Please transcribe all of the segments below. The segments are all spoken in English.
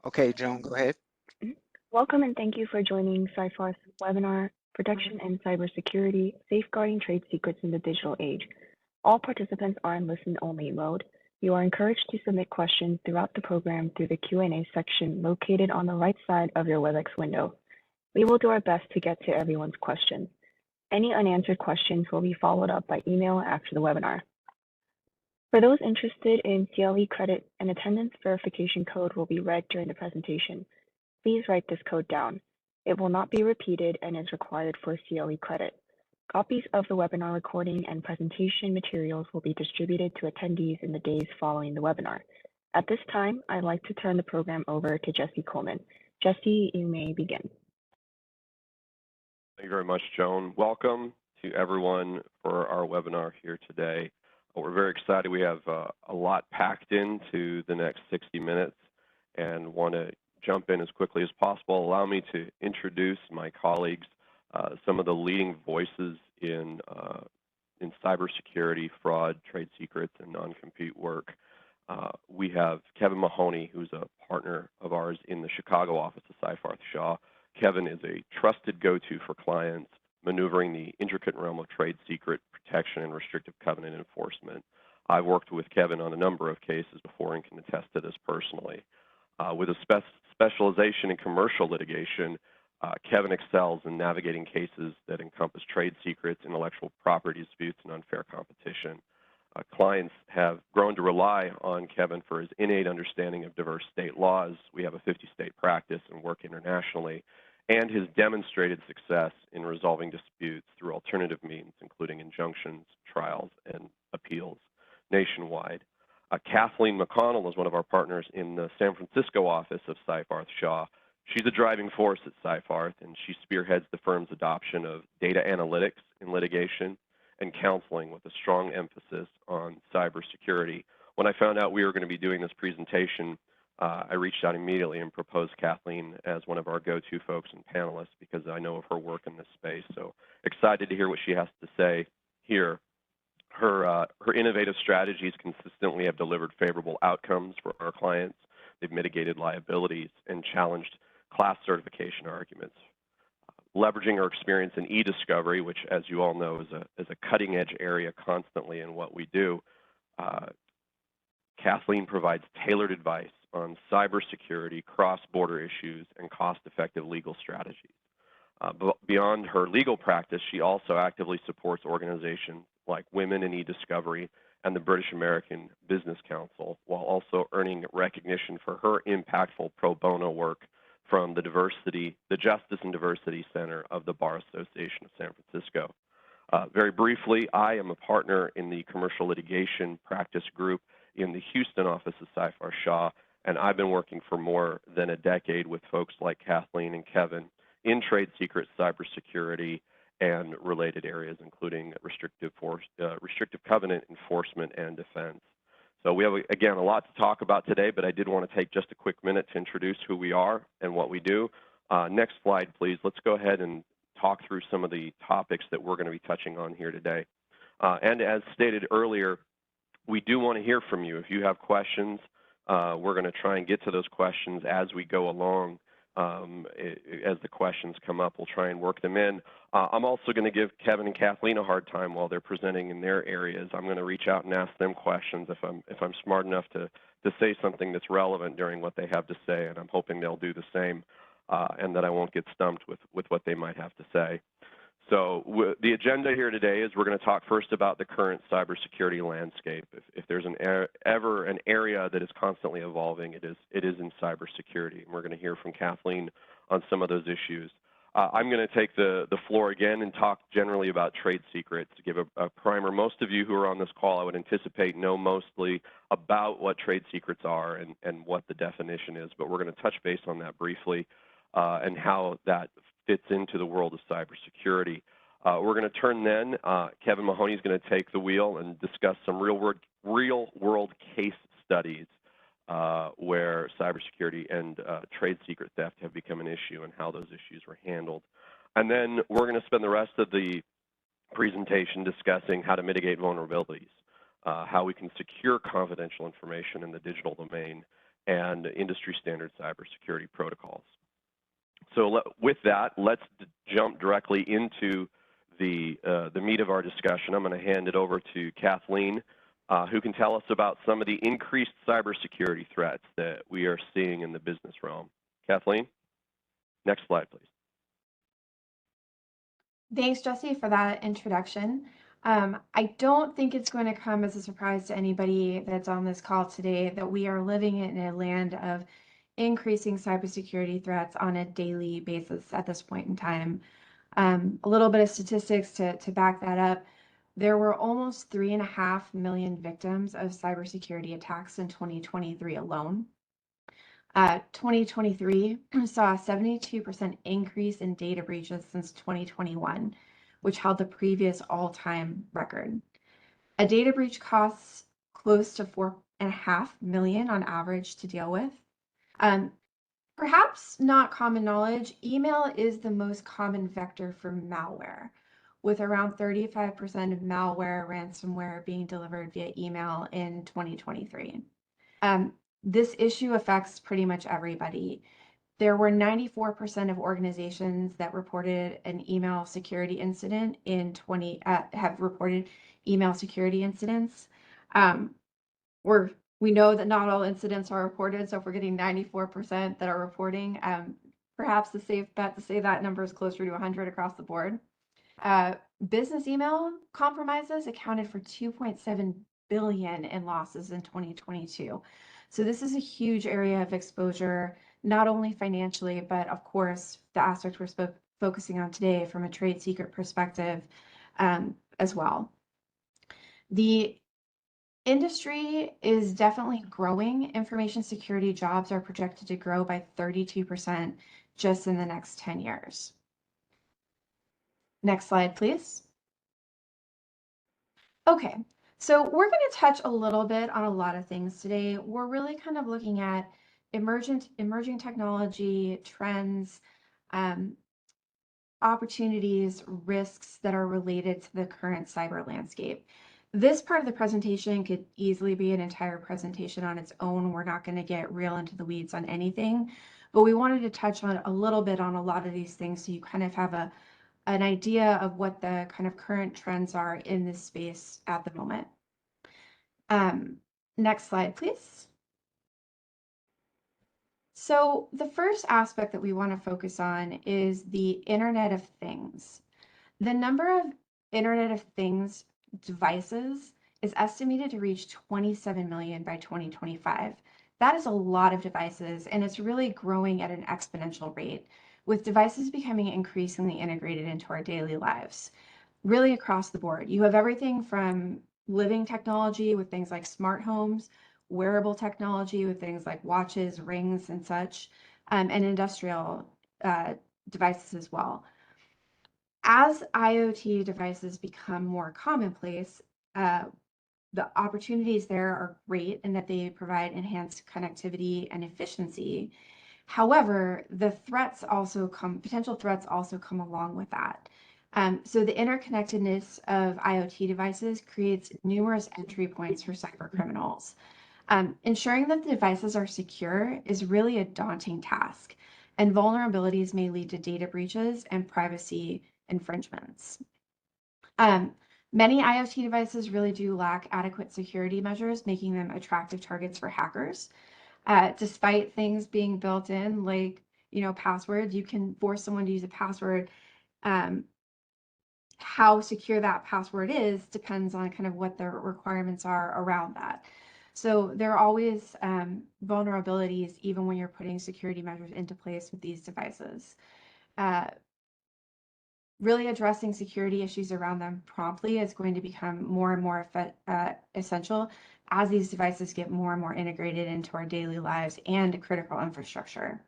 Okay, Joan, go ahead. Mhm. Welcome and thank you for joining Seyfarth's webinar, Protection and Cybersecurity, Safeguarding Trade Secrets in the Digital Age. All participants are in listen-only mode. You are encouraged to submit questions throughout the program through the Q&A section located on the right side of your WebEx window. We will do our best to get to everyone's questions. Any unanswered questions will be followed up by email after the webinar. For those interested in CLE credit, an attendance verification code will be read during the presentation. Please write this code down. It will not be repeated and is required for CLE credit. Copies of the webinar recording and presentation materials will be distributed to attendees in the days following the webinar. At this time, I'd like to turn the program over to Jesse Coleman. Jesse, you may begin. Thank you very much, Joan. Welcome to everyone for our webinar here today. We're very excited. We have a lot packed into the next 60 minutes and want to jump in as quickly as possible. Allow me to introduce my colleagues, some of the leading voices in cybersecurity, fraud, trade secrets, and non-compete work. We have Kevin Mahoney, who's a partner of ours in the Chicago office of Seyfarth Shaw. Kevin is a trusted go-to for clients maneuvering the intricate realm of trade secret protection and restrictive covenant enforcement. I've worked with Kevin on a number of cases before and can attest to this personally. With a specialization in commercial litigation, Kevin excels in navigating cases that encompass trade secrets, intellectual property disputes, and unfair competition. Clients have grown to rely on Kevin for his innate understanding of diverse state laws. We have a 50-state practice and work internationally, and his demonstrated success in resolving disputes through alternative means, including injunctions, trials, and appeals nationwide. Kathleen McConnell is one of our partners in the San Francisco office of Seyfarth Shaw. She's a driving force at Seyfarth, and she spearheads the firm's adoption of data analytics in litigation and counseling with a strong emphasis on cybersecurity. When I found out we were going to be doing this presentation, I reached out immediately and proposed Kathleen as one of our go-to folks and panelists because I know of her work in this space. So excited to hear what she has to say here. Her innovative strategies consistently have delivered favorable outcomes for our clients. They've mitigated liabilities and challenged class certification arguments. Leveraging her experience in e-discovery, which, as you all know, is a cutting-edge area constantly in what we do, Kathleen provides tailored advice on cybersecurity, cross-border issues, and cost-effective legal strategies. Beyond her legal practice, she also actively supports organizations like Women in E-Discovery and the British American Business Council, while also earning recognition for her impactful pro bono work from the Justice and Diversity Center of the Bar Association of San Francisco. Very briefly, I am a partner in the commercial litigation practice group in the Houston office of Seyfarth Shaw, and I've been working for more than a decade with folks like Kathleen and Kevin in trade secrets, cybersecurity, and related areas, including restrictive covenant enforcement and defense. So we have, again, a lot to talk about today, but I did want to take just a quick minute to introduce who we are and what we do. Next slide, please. Let's go ahead and talk through some of the topics that we're going to be touching on here today. And as stated earlier, we do want to hear from you. If you have questions, we're going to try and get to those questions as we go along. As the questions come up, we'll try and work them in. I'm also going to give Kevin and Kathleen a hard time while they're presenting in their areas. I'm going to reach out and ask them questions if I'm smart enough to say something that's relevant during what they have to say, and I'm hoping they'll do the same, and that I won't get stumped with what they might have to say. So the agenda here today is we're going to talk first about the current cybersecurity landscape. If there's ever an area that is constantly evolving, it is in cybersecurity. And we're going to hear from Kathleen on some of those issues. I'm going to take the floor again and talk generally about trade secrets to give a primer. Most of you who are on this call, I would anticipate, know mostly about what trade secrets are and what the definition is, but we're going to touch base on that briefly and how that fits into the world of cybersecurity. We're going to turn then, Kevin Mahoney is going to take the wheel and discuss some real-world case studies where cybersecurity and trade secret theft have become an issue and how those issues were handled. And then we're going to spend the rest of the presentation discussing how to mitigate vulnerabilities, how we can secure confidential information in the digital domain, and industry standard cybersecurity protocols. So with that, let's jump directly into the meat of our discussion. I'm going to hand it over to Kathleen, who can tell us about some of the increased cybersecurity threats that we are seeing in the business realm. Kathleen, next slide, please. Thanks, Jesse, for that introduction. I don't think it's going to come as a surprise to anybody that's on this call today that we are living in a land of increasing cybersecurity threats on a daily basis at this point in time. A little bit of statistics to back that up. There were almost 3.5 million victims of cybersecurity attacks in 2023 alone. 2023 saw a 72% increase in data breaches since 2021, which held the previous all-time record. A data breach costs close to $4.5 million on average to deal with. Perhaps not common knowledge, email is the most common vector for malware, with around 35% of malware ransomware being delivered via email in 2023. This issue affects pretty much everybody. There were 94% of organizations that reported an email security incident in have reported email security incidents. We know that not all incidents are reported, so if we're getting 94% that are reporting, perhaps the safe bet to say that number is closer to 100 across the board. Business email compromises accounted for $2.7 billion in losses in 2022. So this is a huge area of exposure, not only financially, but of course, the aspect we're focusing on today from a trade secret perspective as well. The industry is definitely growing. Information security jobs are projected to grow by 32% just in the next 10 years. Next slide, please. Okay, so we're going to touch a little bit on a lot of things today. We're really kind of looking at emerging technology, trends, opportunities, risks that are related to the current cyber landscape. This part of the presentation could easily be an entire presentation on its own. We're not going to get real into the weeds on anything, but we wanted to touch on a little bit on a lot of these things so you kind of have an idea of what the kind of current trends are in this space at the moment. Next slide, please. So the first aspect that we want to focus on is the Internet of Things. The number of Internet of Things devices is estimated to reach 27 million by 2025. That is a lot of devices, and it's really growing at an exponential rate, with devices becoming increasingly integrated into our daily lives, really across the board. You have everything from living technology with things like smart homes, wearable technology with things like watches, rings, and such, and industrial devices as well. As IoT devices become more commonplace, the opportunities there are great in that they provide enhanced connectivity and efficiency. However, the potential threats also come along with that. So the interconnectedness of IoT devices creates numerous entry points for cyber criminals. Ensuring that the devices are secure is really a daunting task, and vulnerabilities may lead to data breaches and privacy infringements. Many IoT devices really do lack adequate security measures, making them attractive targets for hackers. Despite things being built in, like, passwords, you can force someone to use a password. How secure that password is depends on kind of what the requirements are around that. So there are always vulnerabilities, even when you're putting security measures into place with these devices. Really addressing security issues around them promptly is going to become more and more essential as these devices get more and more integrated into our daily lives and critical infrastructure.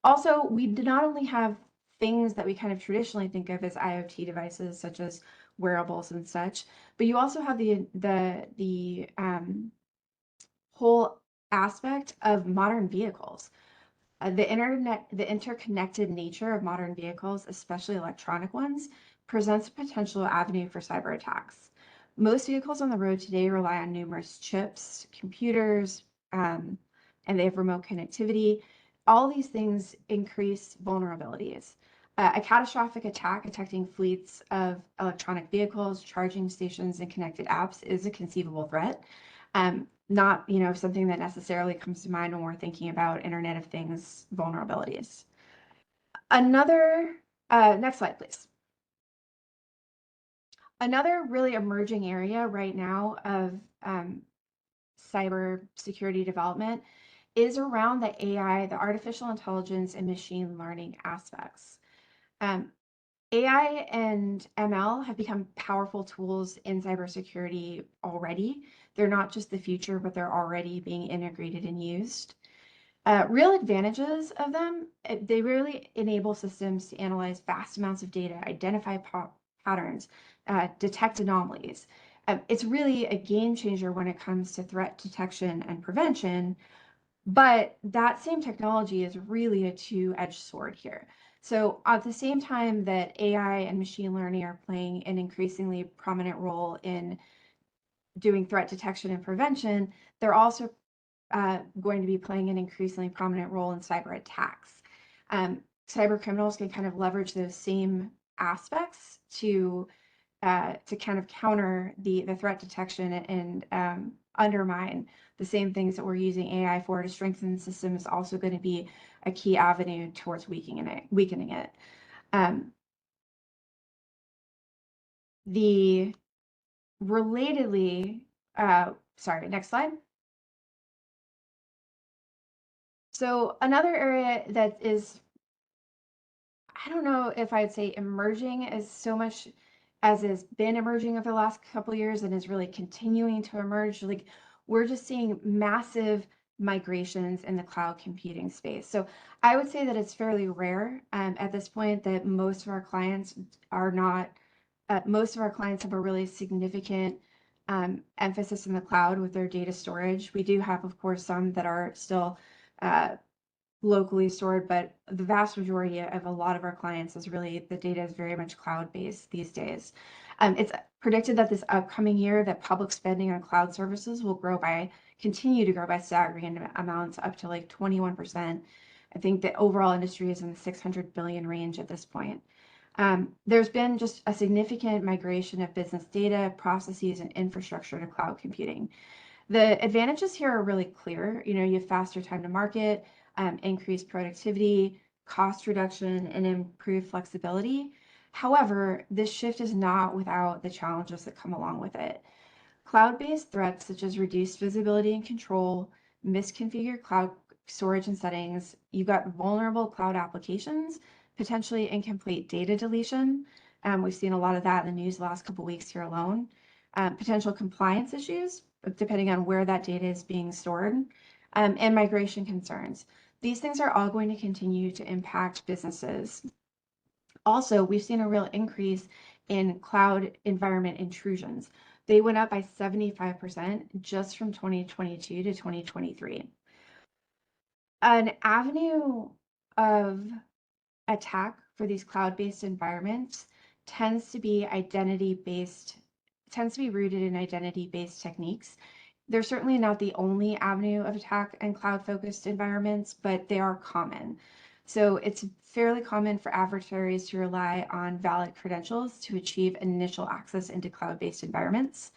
Also, we do not only have things that we kind of traditionally think of as IoT devices, such as wearables and such, but you also have the whole aspect of modern vehicles. The interconnected nature of modern vehicles, especially electronic ones, presents a potential avenue for cyber attacks. Most vehicles on the road today rely on numerous chips, computers, and they have remote connectivity. All these things increase vulnerabilities. A catastrophic attack affecting fleets of electronic vehicles, charging stations, and connected apps is a conceivable threat. Not, something that necessarily comes to mind when we're thinking about Internet of Things vulnerabilities. Next slide, please. Another really emerging area right now of cyber security development is around the AI, the artificial intelligence and machine learning aspects. AI and ML have become powerful tools in cybersecurity already. They're not just the future, but they're already being integrated and used. Real advantages of them, they really enable systems to analyze vast amounts of data, identify patterns, detect anomalies. It's really a game changer when it comes to threat detection and prevention, but that same technology is really a two-edged sword here. So at the same time that AI and machine learning are playing an increasingly prominent role in doing threat detection and prevention, they're also going to be playing an increasingly prominent role in cyber attacks. Cyber criminals can kind of leverage those same aspects to kind of counter the threat detection and undermine the same things that we're using AI for to strengthen the system is also going to be a key avenue towards weakening it. The relatedly, sorry, next slide. So another area that is, I don't know if I'd say emerging as so much as has been emerging over the last couple of years and is really continuing to emerge. Like we're just seeing massive migrations in the cloud computing space. So I would say that it's fairly rare at this point that most of our clients are not, most of our clients have a really significant emphasis in the cloud with their data storage. We do have, of course, some that are still locally stored, but the vast majority of a lot of our clients is really the data is very much cloud-based these days. It's predicted that this upcoming year that public spending on cloud services will continue to grow by staggering amounts up to like 21%. I think the overall industry is in the 600 billion range at this point. There's been just a significant migration of business data, processes, and infrastructure to cloud computing. The advantages here are really clear. You have faster time to market, increased productivity, cost reduction, and improved flexibility. However, this shift is not without the challenges that come along with it. Cloud-based threats such as reduced visibility and control, misconfigured cloud storage and settings, you've got vulnerable cloud applications, potentially incomplete data deletion. We've seen a lot of that in the news the last couple of weeks here alone. Potential compliance issues, depending on where that data is being stored, and migration concerns. These things are all going to continue to impact businesses. Also, we've seen a real increase in cloud environment intrusions. They went up by 75% just from 2022 to 2023. An avenue of attack for these cloud-based environments tends to be rooted in identity-based techniques. They're certainly not the only avenue of attack in cloud-focused environments, but they are common. So it's fairly common for adversaries to rely on valid credentials to achieve initial access into cloud-based environments.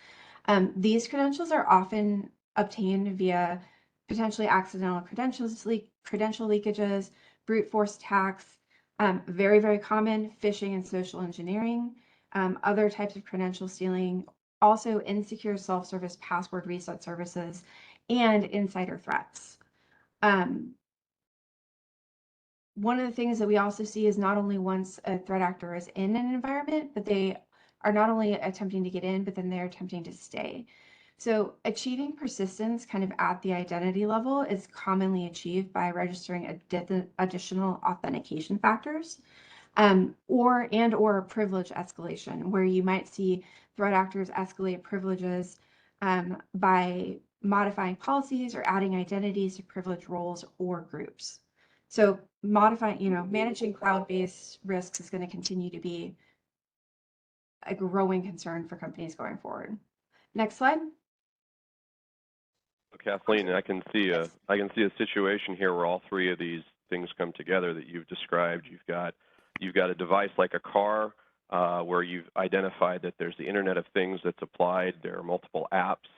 These credentials are often obtained via potentially accidental credential leakages, brute force attacks, very, very common phishing and social engineering, other types of credential stealing, also insecure self-service password reset services, and insider threats. One of the things that we also see is not only once a threat actor is in an environment, but they are not only attempting to get in, but then they're attempting to stay. So achieving persistence kind of at the identity level is commonly achieved by registering additional authentication factors, or privilege escalation, where you might see threat actors escalate privileges by modifying policies or adding identities to privileged roles or groups. So managing cloud-based risks is going to continue to be a growing concern for companies going forward. Next slide. Kathleen, I can see a situation here where all three of these things come together that you've described. You've got a device like a car where you've identified that there's the Internet of Things that's applied. There are multiple apps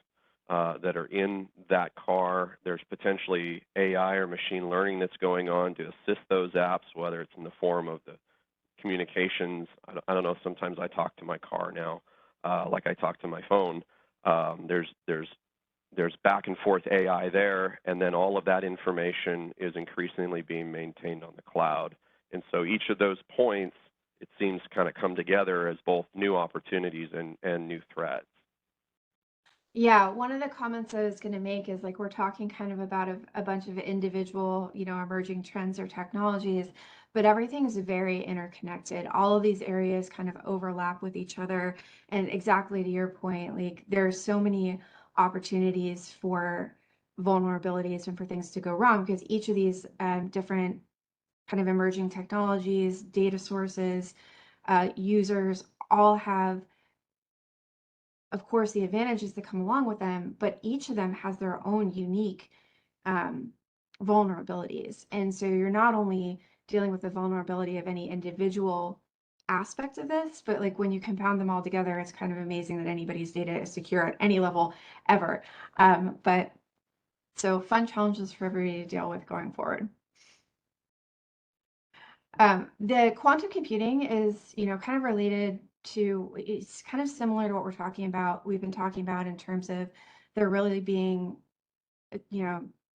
that are in that car. There's potentially AI or machine learning that's going on to assist those apps, whether it's in the form of the communications. I don't know. Sometimes I talk to my car now, like I talk to my phone. There's back and forth AI there, and then all of that information is increasingly being maintained on the cloud. And so each of those points, it seems, kind of come together as both new opportunities and new threats. Yeah, one of the comments I was going to make is like we're talking kind of about a bunch of individual, emerging trends or technologies, but everything's very interconnected. All of these areas kind of overlap with each other. And exactly to your point, like there are so many opportunities for vulnerabilities and for things to go wrong because each of these different kind of emerging technologies, data sources, users all have, of course, the advantages that come along with them, but each of them has their own unique vulnerabilities. And so you're not only dealing with the vulnerability of any individual aspect of this, but like when you compound them all together, it's kind of amazing that anybody's data is secure at any level ever. But so fun challenges for everybody to deal with going forward. The quantum computing is, kind of related to, it's kind of similar to what we've been talking about in terms of there really being,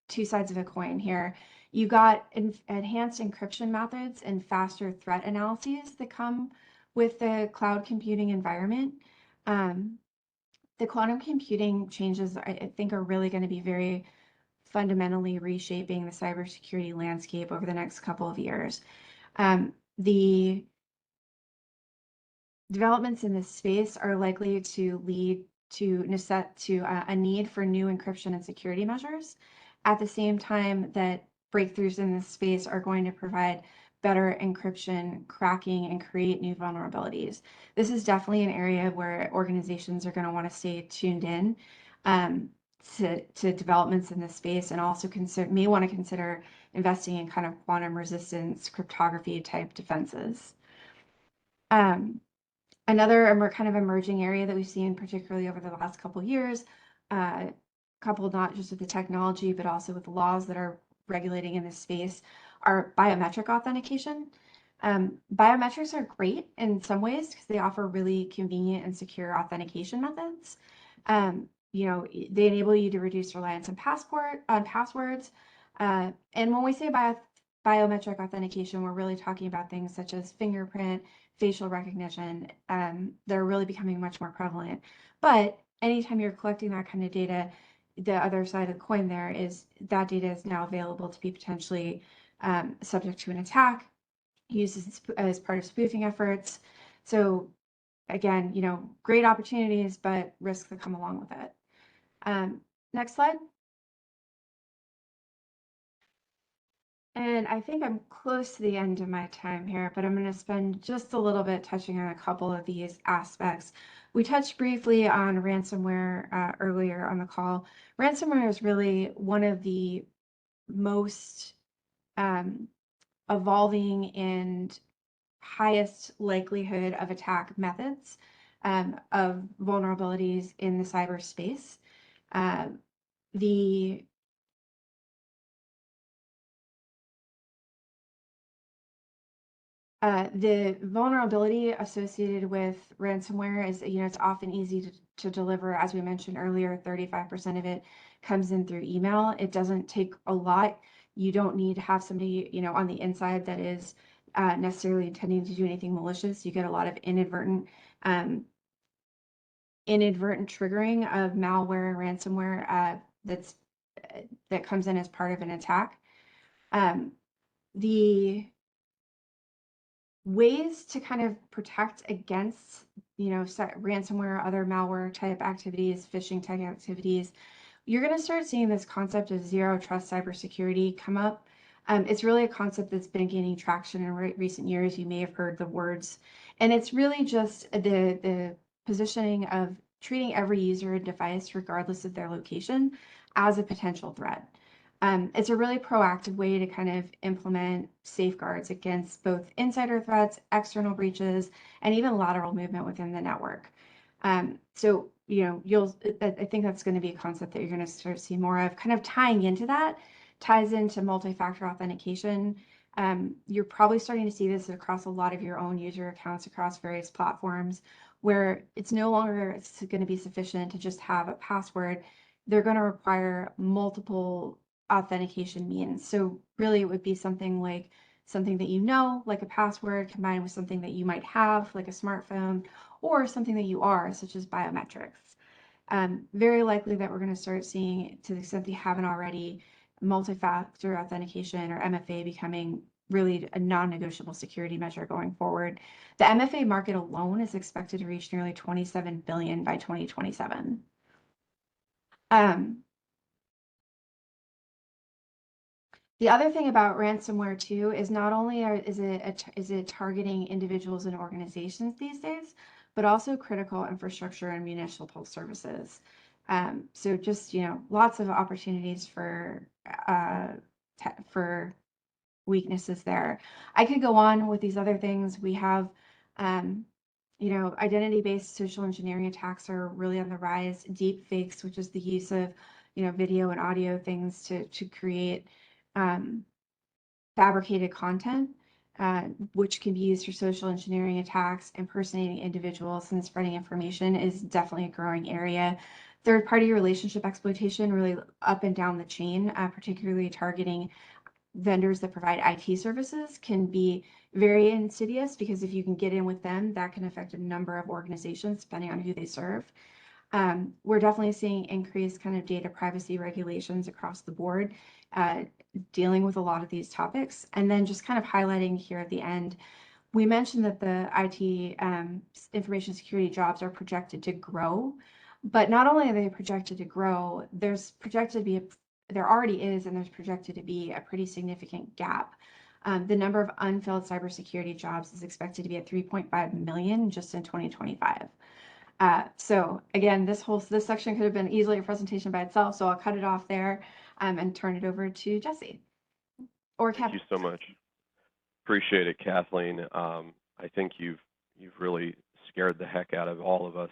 two sides of a coin here. You got enhanced encryption methods and faster threat analyses that come with the cloud computing environment. The quantum computing changes, I think, are really going to be very fundamentally reshaping the cybersecurity landscape over the next couple of years. The developments in this space are likely to lead to a need for new encryption and security measures. At the same time that breakthroughs in this space are going to provide better encryption, cracking, and create new vulnerabilities. This is definitely an area where organizations are going to want to stay tuned in to developments in this space, and also may want to consider investing in kind of quantum resistance cryptography type defenses. Another kind of emerging area that we've seen, particularly over the last couple of years, coupled not just with the technology, but also with the laws that are regulating in this space, are biometric authentication. Biometrics are great in some ways because they offer really convenient and secure authentication methods. They enable you to reduce reliance on passwords. And when we say biometric authentication, we're really talking about things such as fingerprint, facial recognition. They're really becoming much more prevalent. But anytime you're collecting that kind of data, the other side of the coin there is that data is now available to be potentially subject to an attack, used as part of spoofing efforts. So again, great opportunities, but risks that come along with it. Next slide. And I think I'm close to the end of my time here, but I'm going to spend just a little bit touching on a couple of these aspects. We touched briefly on ransomware earlier on the call. Ransomware is really one of the most evolving and highest likelihood of attack methods of vulnerabilities in the cyberspace. The vulnerability associated with ransomware is, it's often easy to deliver. As we mentioned earlier, 35% of it comes in through email. It doesn't take a lot. You don't need to have somebody, on the inside that is necessarily intending to do anything malicious. You get a lot of inadvertent triggering of malware and ransomware that comes in as part of an attack. The ways to kind of protect against, ransomware, other malware type activities, phishing type activities, you're going to start seeing this concept of zero trust cybersecurity come up. It's really a concept that's been gaining traction in recent years. You may have heard the words, and it's really just the positioning of treating every user and device, regardless of their location, as a potential threat. It's a really proactive way to kind of implement safeguards against both insider threats, external breaches, and even lateral movement within the network. So, I think that's going to be a concept that you're going to start to see more of. Kind of tying into that, ties into multi-factor authentication. You're probably starting to see this across a lot of your own user accounts across various platforms, where it's no longer going to be sufficient to just have a password. They're going to require multiple authentication means. So really it would be something like something that like a password, combined with something that you might have, like a smartphone, or something that you are, such as biometrics. Very likely that we're going to start seeing, to the extent that you haven't already, multi-factor authentication, or MFA, becoming really a non-negotiable security measure going forward. The MFA market alone is expected to reach nearly $27 billion by 2027. The other thing about ransomware too is not only is it targeting individuals and organizations these days, but also critical infrastructure and municipal services. So just, lots of opportunities for weaknesses there. I could go on with these other things. We have, identity-based social engineering attacks are really on the rise. Deep fakes, which is the use of, video and audio things to create fabricated content, which can be used for social engineering attacks, impersonating individuals, and spreading information, is definitely a growing area. Third-party relationship exploitation, really up and down the chain, particularly targeting vendors that provide IT services, can be very insidious, because if you can get in with them, that can affect a number of organizations depending on who they serve. We're definitely seeing increased kind of data privacy regulations across the board, dealing with a lot of these topics. And then just kind of highlighting here at the end, we mentioned that the IT information security jobs are projected to grow, but not only are they projected to grow, there's already is, and there's projected to be a pretty significant gap. The number of unfilled cybersecurity jobs is expected to be at 3.5 million just in 2025. So again, this section could have been easily a presentation by itself, so I'll cut it off there and turn it over to Jesse or Kevin. Thank you so much. Appreciate it, Kathleen. I think you've really scared the heck out of all of us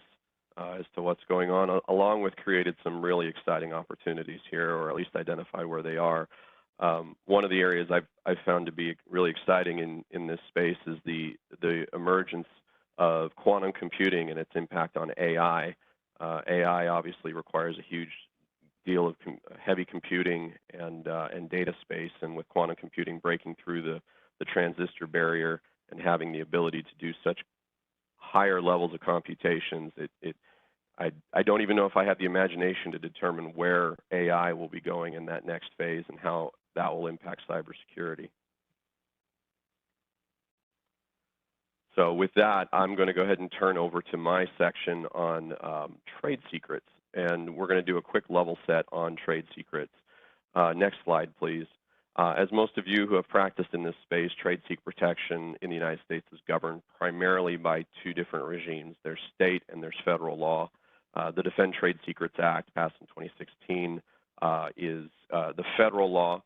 as to what's going on, along with created some really exciting opportunities here, or at least identify where they are. One of the areas I've found to be really exciting in this space is the emergence of quantum computing and its impact on AI. AI obviously requires a huge deal of heavy computing and data space, and with quantum computing breaking through the transistor barrier and having the ability to do such higher levels of computations, I don't even know if I have the imagination to determine where AI will be going in that next phase and how that will impact cybersecurity. So with that, I'm going to go ahead and turn over to my section on trade secrets, and we're going to do a quick level set on trade secrets. Next slide, please. As most of you who have practiced in this space, trade secret protection in the United States is governed primarily by two different regimes. There's state and there's federal law. The Defend Trade Secrets Act, passed in 2016, is the federal law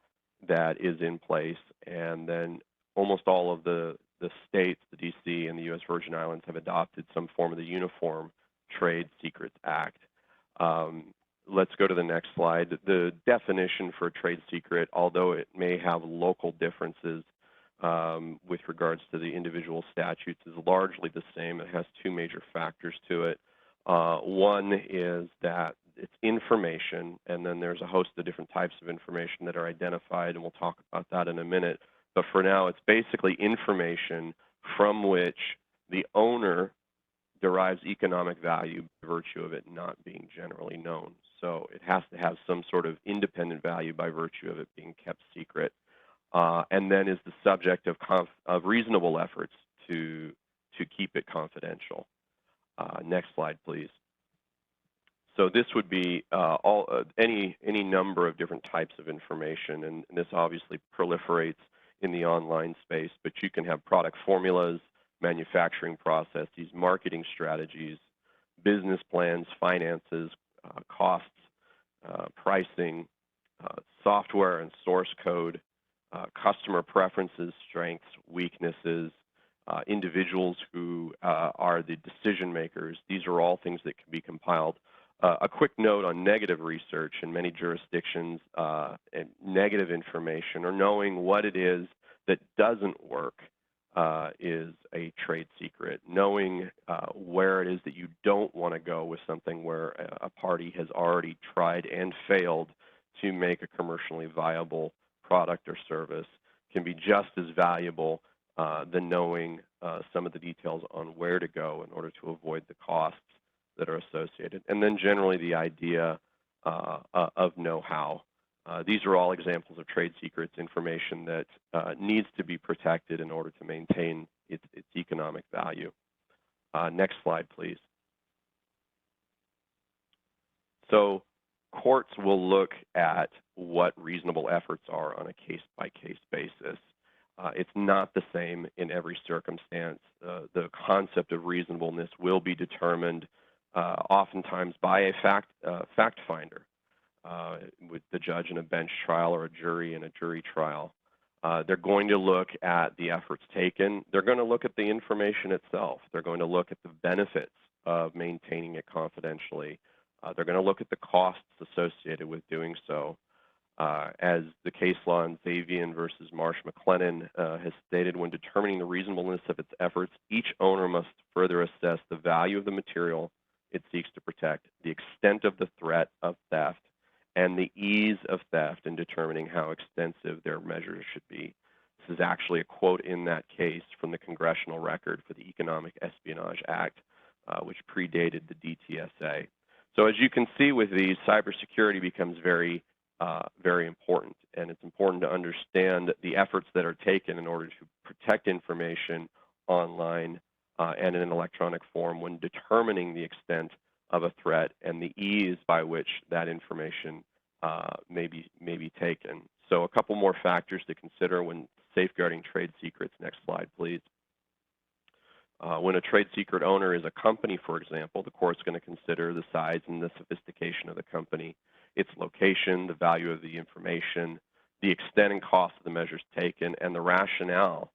that is in place, and then almost all of the states, the DC and the U.S. Virgin Islands, have adopted some form of the Uniform Trade Secrets Act. Let's go to the next slide. The definition for a trade secret, although it may have local differences with regards to the individual statutes, is largely the same. It has two major factors to it. One is that it's information, and then there's a host of different types of information that are identified, and we'll talk about that in a minute. But for now, it's basically information from which the owner derives economic value by virtue of it not being generally known. So it has to have some sort of independent value by virtue of it being kept secret, and then is the subject of reasonable efforts to keep it confidential. Next slide, please. So this would be any number of different types of information, and this obviously proliferates in the online space, but you can have product formulas, manufacturing processes, marketing strategies, business plans, finances, costs, pricing, software and source code, customer preferences, strengths, weaknesses, individuals who are the decision makers. These are all things that can be compiled. A quick note on negative research in many jurisdictions, and negative information, or knowing what it is that doesn't work, is a trade secret. Knowing where it is that you don't want to go with something where a party has already tried and failed to make a commercially viable product or service can be just as valuable than knowing some of the details on where to go in order to avoid the costs that are associated. And then generally the idea of know-how. These are all examples of trade secrets, information that needs to be protected in order to maintain its economic value. Next slide, please. So courts will look at what reasonable efforts are on a case-by-case basis. It's not the same in every circumstance. The concept of reasonableness will be determined oftentimes by a fact finder, with the judge in a bench trial or a jury in a jury trial. They're going to look at the efforts taken. They're going to look at the information itself. They're going to look at the benefits of maintaining it confidentially. They're going to look at the costs associated with doing so. As the case law in Zavian versus Marsh-McLennan has stated, when determining the reasonableness of its efforts, each owner must further assess the value of the material it seeks to protect, the extent of the threat of theft, and the ease of theft in determining how extensive their measures should be. This is actually a quote in that case from the congressional record for the Economic Espionage Act, which predated the DTSA. So as you can see with these, cybersecurity becomes very important, and it's important to understand the efforts that are taken in order to protect information online and in an electronic form when determining the extent of a threat and the ease by which that information may be taken. So a couple more factors to consider when safeguarding trade secrets. Next slide, please. When a trade secret owner is a company, for example, the court's going to consider the size and the sophistication of the company, its location, the value of the information, the extent and cost of the measures taken, and the rationale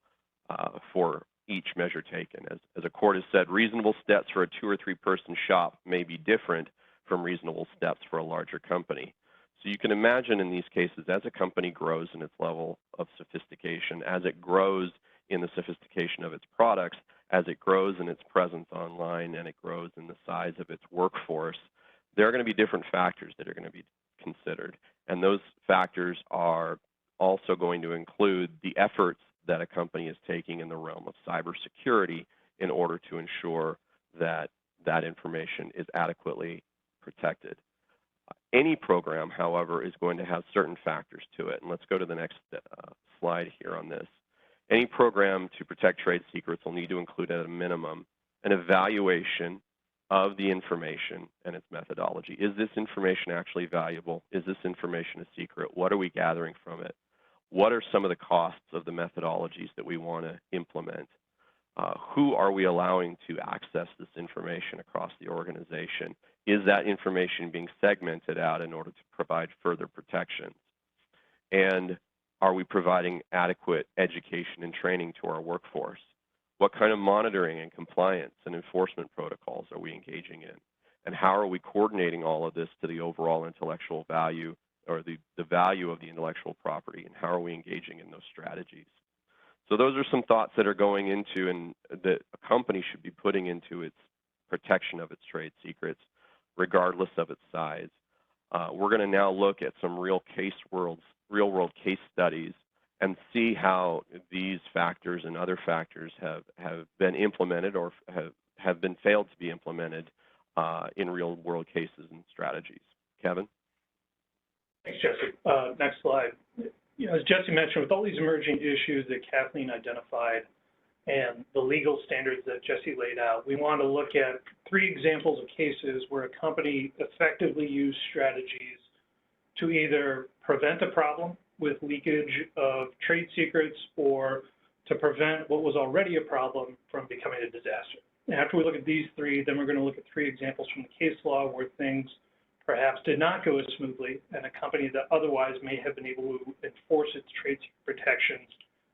for each measure taken. As a court has said, reasonable steps for a 2 or 3 person shop may be different from reasonable steps for a larger company. So you can imagine in these cases, as a company grows in its level of sophistication, as it grows in the sophistication of its products, as it grows in its presence online, and it grows in the size of its workforce, there are going to be different factors that are going to be considered. And those factors are also going to include the efforts that a company is taking in the realm of cybersecurity in order to ensure that that information is adequately protected. Any program, however, is going to have certain factors to it. And let's go to the next slide here on this. Any program to protect trade secrets will need to include at a minimum an evaluation of the information and its methodology. Is this information actually valuable? Is this information a secret? What are we gathering from it? What are some of the costs of the methodologies that we want to implement? Who are we allowing to access this information across the organization? Is that information being segmented out in order to provide further protections? And are we providing adequate education and training to our workforce? What kind of monitoring and compliance and enforcement protocols are we engaging in? And how are we coordinating all of this to the overall intellectual value, or the value of the intellectual property, and how are we engaging in those strategies? So those are some thoughts that are going into and that a company should be putting into its protection of its trade secrets, regardless of its size. We're going to now look at some real-world case studies and see how these factors and other factors have been implemented or have been failed to be implemented in real-world cases and strategies. Kevin? Thanks, Jesse. Next slide. As Jesse mentioned, with all these emerging issues that Kathleen identified and the legal standards that Jesse laid out, we want to look at 3 examples of cases where a company effectively used strategies to either prevent a problem with leakage of trade secrets or to prevent what was already a problem from becoming a disaster. And after we look at these 3, then we're going to look at 3 examples from the case law where things perhaps did not go as smoothly, and a company that otherwise may have been able to enforce its trade secret protections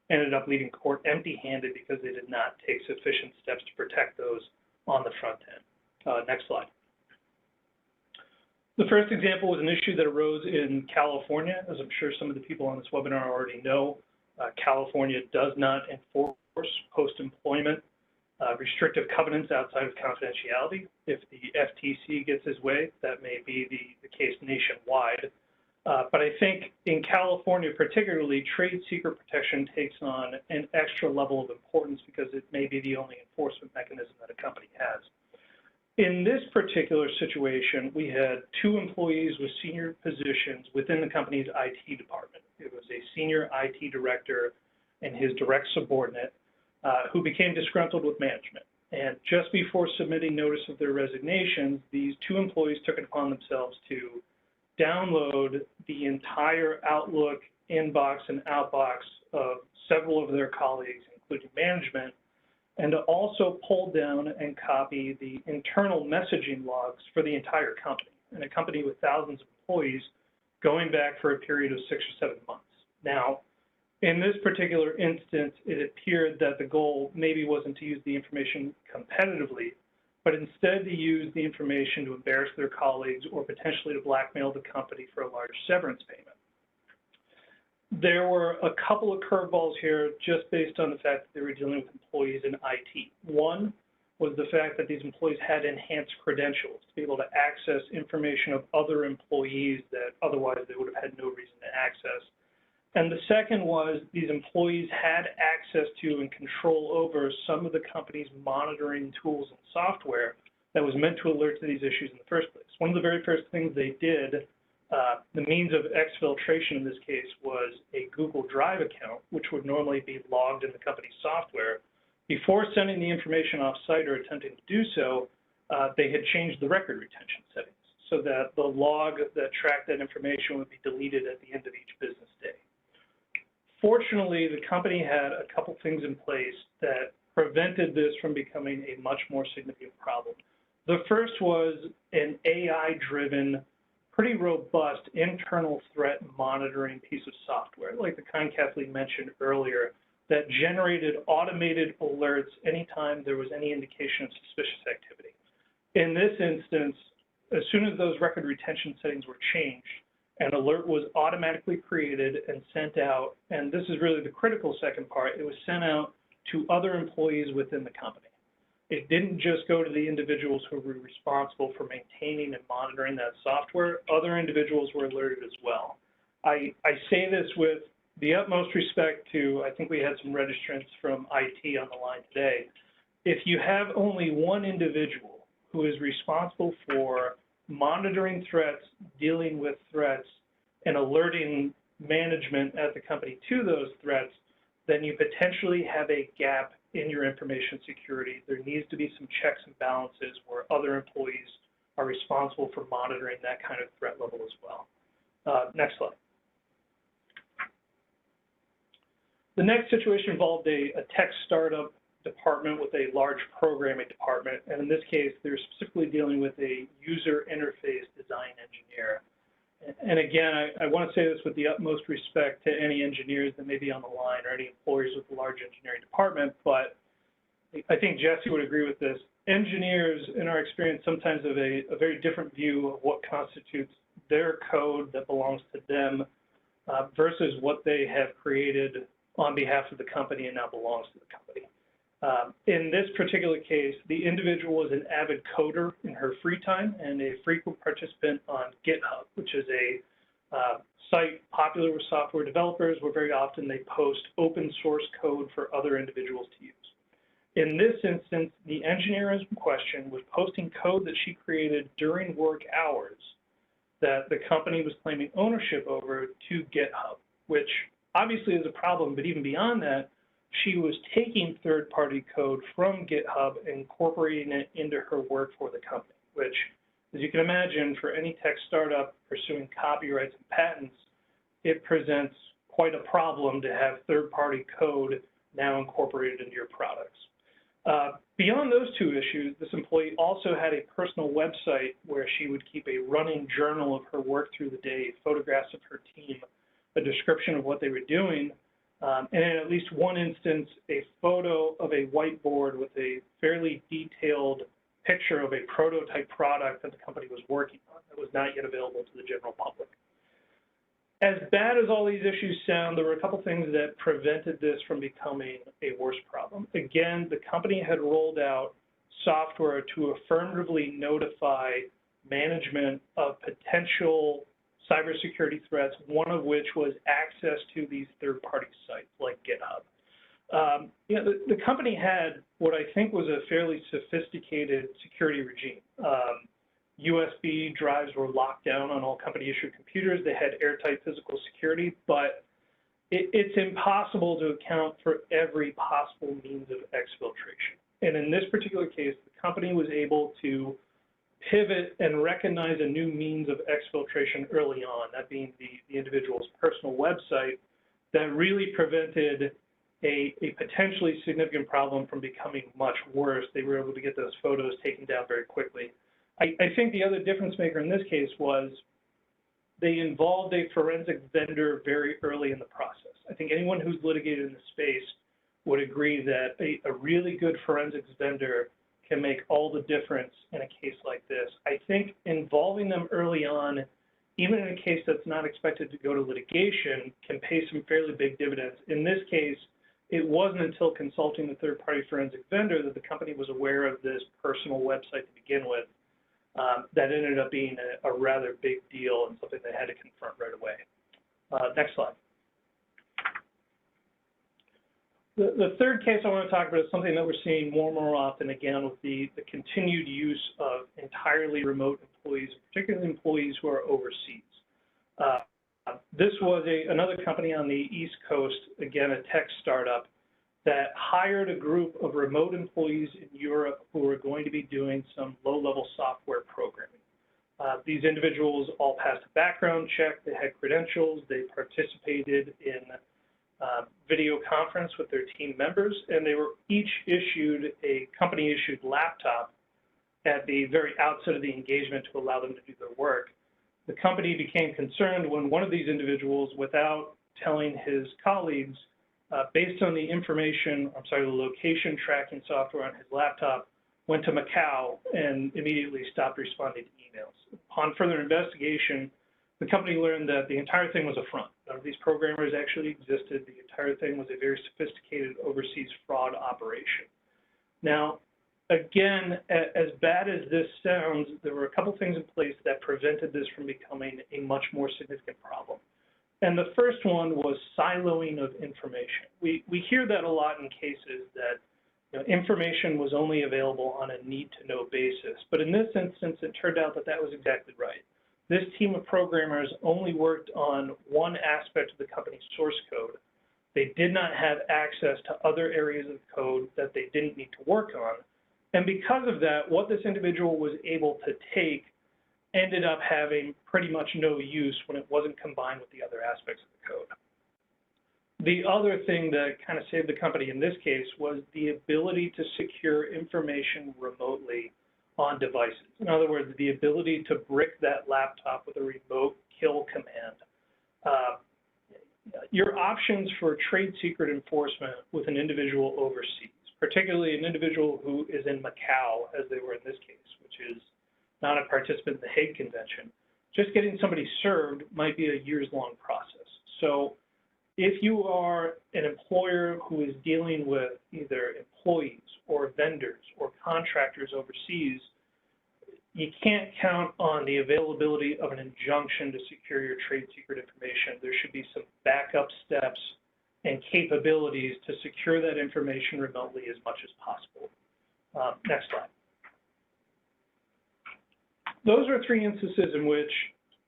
ended up leaving court empty-handed because they did not take sufficient steps to protect those on the front end. Next slide. The first example was an issue that arose in California. As I'm sure some of the people on this webinar already know, California does not enforce post-employment restrictive covenants outside of confidentiality. If the FTC gets his way, that may be the case nationwide. But I think in California particularly, trade secret protection takes on an extra level of importance because it may be the only enforcement mechanism that a company has. In this particular situation, we had two employees with senior positions within the company's IT department. It was a senior IT director and his direct subordinate who became disgruntled with management. And just before submitting notice of their resignations, these two employees took it upon themselves to download the entire Outlook inbox and outbox of several of their colleagues, including management, and to also pull down and copy the internal messaging logs for the entire company, and a company with thousands of employees going back for a period of 6 or 7 months. Now, in this particular instance, it appeared that the goal maybe wasn't to use the information competitively, but instead to use the information to embarrass their colleagues or potentially to blackmail the company for a large severance payment. There were a couple of curveballs here just based on the fact that they were dealing with employees in IT. One was the fact that these employees had enhanced credentials to be able to access information of other employees that otherwise they would have had no reason to access. And the second was these employees had access to and control over some of the company's monitoring tools and software that was meant to alert to these issues in the first place. One of the very first things they did, the means of exfiltration in this case, was a Google Drive account, which would normally be logged in the company's software. Before sending the information off-site or attempting to do so, they had changed the record retention settings so that the log that tracked that information would be deleted at the end of each business day. Fortunately, the company had a couple things in place that prevented this from becoming a much more significant problem. The first was an AI-driven, pretty robust internal threat monitoring piece of software, like the kind Kathleen mentioned earlier, that generated automated alerts anytime there was any indication of suspicious activity. In this instance, as soon as those record retention settings were changed, an alert was automatically created and sent out, and this is really the critical second part, it was sent out to other employees within the company. It didn't just go to the individuals who were responsible for maintaining and monitoring that software. Other individuals were alerted as well. I say this with the utmost respect to, I think we had some registrants from IT on the line today. If you have only one individual who is responsible for monitoring threats, dealing with threats, and alerting management at the company to those threats, then you potentially have a gap in your information security. There needs to be some checks and balances where other employees are responsible for monitoring that kind of threat level as well. Next slide. The next situation involved a tech startup department with a large programming department, and in this case, they're specifically dealing with a user interface design engineer. And again, I want to say this with the utmost respect to any engineers that may be on the line or any employees with a large engineering department, but I think Jesse would agree with this. Engineers, in our experience, sometimes have a very different view of what constitutes their code that belongs to them versus what they have created on behalf of the company and now belongs to the company. In this particular case, the individual was an avid coder in her free time and a frequent participant on GitHub, which is a site popular with software developers where very often they post open source code for other individuals to use. In this instance, the engineer in question was posting code that she created during work hours that the company was claiming ownership over to GitHub, which obviously is a problem, but even beyond that, she was taking third-party code from GitHub and incorporating it into her work for the company, which, as you can imagine, for any tech startup pursuing copyrights and patents, it presents quite a problem to have third-party code now incorporated into your products. Beyond those two issues, this employee also had a personal website where she would keep a running journal of her work through the day, photographs of her team, a description of what they were doing, and in at least one instance, a photo of a whiteboard with a fairly detailed picture of a prototype product that the company was working on that was not yet available to the general public. As bad as all these issues sound, there were a couple things that prevented this from becoming a worse problem. Again, the company had rolled out software to affirmatively notify management of potential cybersecurity threats, one of which was access to these third-party sites like GitHub. The company had what I think was a fairly sophisticated security regime. USB drives were locked down on all company-issued computers. They had airtight physical security, but it's impossible to account for every possible means of exfiltration. And in this particular case, the company was able to pivot and recognize a new means of exfiltration early on, that being the individual's personal website, that really prevented a potentially significant problem from becoming much worse. They were able to get those photos taken down very quickly. I think the other difference maker in this case was they involved a forensic vendor very early in the process. I think anyone who's litigated in the space would agree that a really good forensics vendor can make all the difference in a case like this. I think involving them early on, even in a case that's not expected to go to litigation, can pay some fairly big dividends. In this case, it wasn't until consulting the third-party forensic vendor that the company was aware of this personal website to begin with. That ended up being a rather big deal and something they had to confront right away. Next slide. The third case I want to talk about is something that we're seeing more and more often, again, with the continued use of entirely remote employees, particularly employees who are overseas. This was another company on the East Coast, again, a tech startup, that hired a group of remote employees in Europe who were going to be doing some low-level software programming. These individuals all passed a background check, they had credentials, they participated in video conference with their team members, and they were each issued a company-issued laptop at the very outset of the engagement to allow them to do their work. The company became concerned when one of these individuals, without telling his colleagues, based on the information, the location tracking software on his laptop, went to Macau and immediately stopped responding to emails. Upon further investigation, the company learned that the entire thing was a front. None of these programmers actually existed. The entire thing was a very sophisticated overseas fraud operation. Now, again, as bad as this sounds, there were a couple things in place that prevented this from becoming a much more significant problem. And the first one was siloing of information. We hear that a lot in cases that information was only available on a need-to-know basis. But in this instance, it turned out that that was exactly right. This team of programmers only worked on one aspect of the company's source code. They did not have access to other areas of code that they didn't need to work on. And because of that, what this individual was able to take ended up having pretty much no use when it wasn't combined with the other aspects of the code. The other thing that kind of saved the company in this case was the ability to secure information remotely on devices. In other words, the ability to brick that laptop with a remote kill command. Your options for trade secret enforcement with an individual overseas, particularly an individual who is in Macau, as they were in this case, which is not a participant in the Hague Convention, just getting somebody served might be a years-long process. So if you are an employer who is dealing with either employees or vendors or contractors overseas, you can't count on the availability of an injunction to secure your trade secret information. There should be some backup steps and capabilities to secure that information remotely as much as possible. Next slide. Those are three instances in which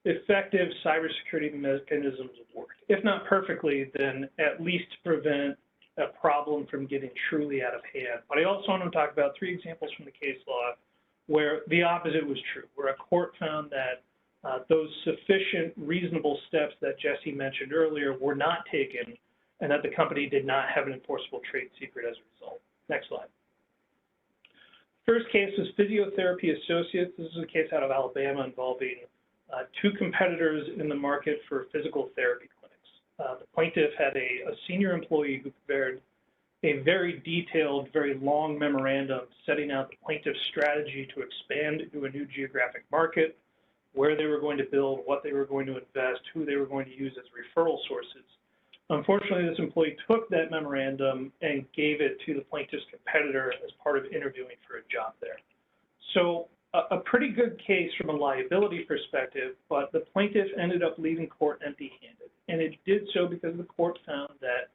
effective cybersecurity mechanisms worked. If not perfectly, then at least prevent a problem from getting truly out of hand. But I also want to talk about three examples from the case law where the opposite was true, where a court found that those sufficient, reasonable steps that Jesse mentioned earlier were not taken and that the company did not have an enforceable trade secret as a result. Next slide. First case was Physiotherapy Associates. This is a case out of Alabama involving two competitors in the market for physical therapy clinics. The plaintiff had a senior employee who prepared a very detailed, very long memorandum setting out the plaintiff's strategy to expand into a new geographic market, where they were going to build, what they were going to invest, who they were going to use as referral sources. Unfortunately, this employee took that memorandum and gave it to the plaintiff's competitor as part of interviewing for a job there. So a pretty good case from a liability perspective, but the plaintiff ended up leaving court empty-handed. And it did so because the court found that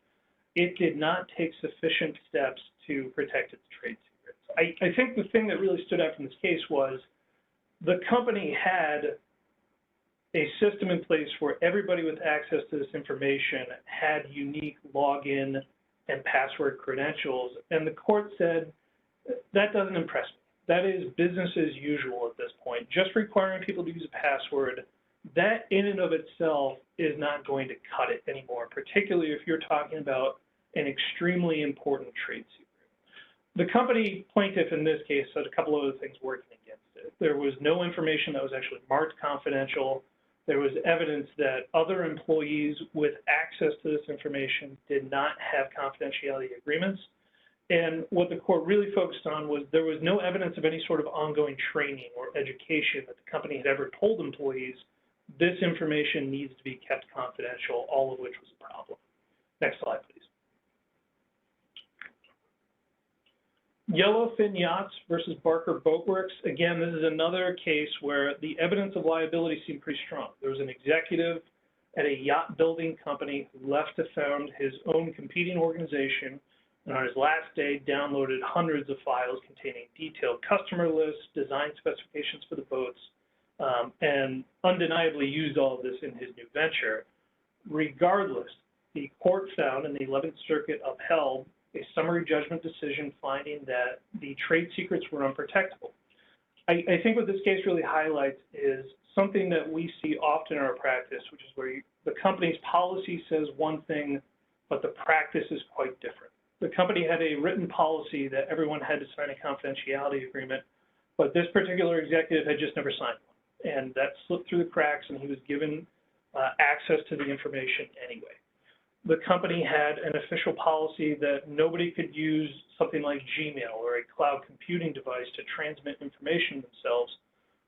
it did not take sufficient steps to protect its trade secrets. I think the thing that really stood out from this case was the company had a system in place where everybody with access to this information had unique login and password credentials, and the court said, that doesn't impress me. That is business as usual at this point. Just requiring people to use a password, that in and of itself is not going to cut it anymore, particularly if you're talking about an extremely important trade secret. The company plaintiff in this case said a couple of other things working against it. There was no information that was actually marked confidential. There was evidence that other employees with access to this information did not have confidentiality agreements. And what the court really focused on was there was no evidence of any sort of ongoing training or education that the company had ever told employees this information needs to be kept confidential, all of which was a problem. Next slide, please. Yellowfin Yachts versus Barker Boatworks. Again, this is another case where the evidence of liability seemed pretty strong. There was an executive at a yacht building company who left to found his own competing organization, and on his last day downloaded hundreds of files containing detailed customer lists, design specifications for the boats, and undeniably used all of this in his new venture. Regardless, the court found, and the 11th Circuit upheld, a summary judgment decision finding that the trade secrets were unprotectable. I think what this case really highlights is something that we see often in our practice, which is where the company's policy says one thing, but the practice is quite different. The company had a written policy that everyone had to sign a confidentiality agreement, but this particular executive had just never signed one. And that slipped through the cracks, and he was given access to the information anyway. The company had an official policy that nobody could use something like Gmail or a cloud computing device to transmit information themselves,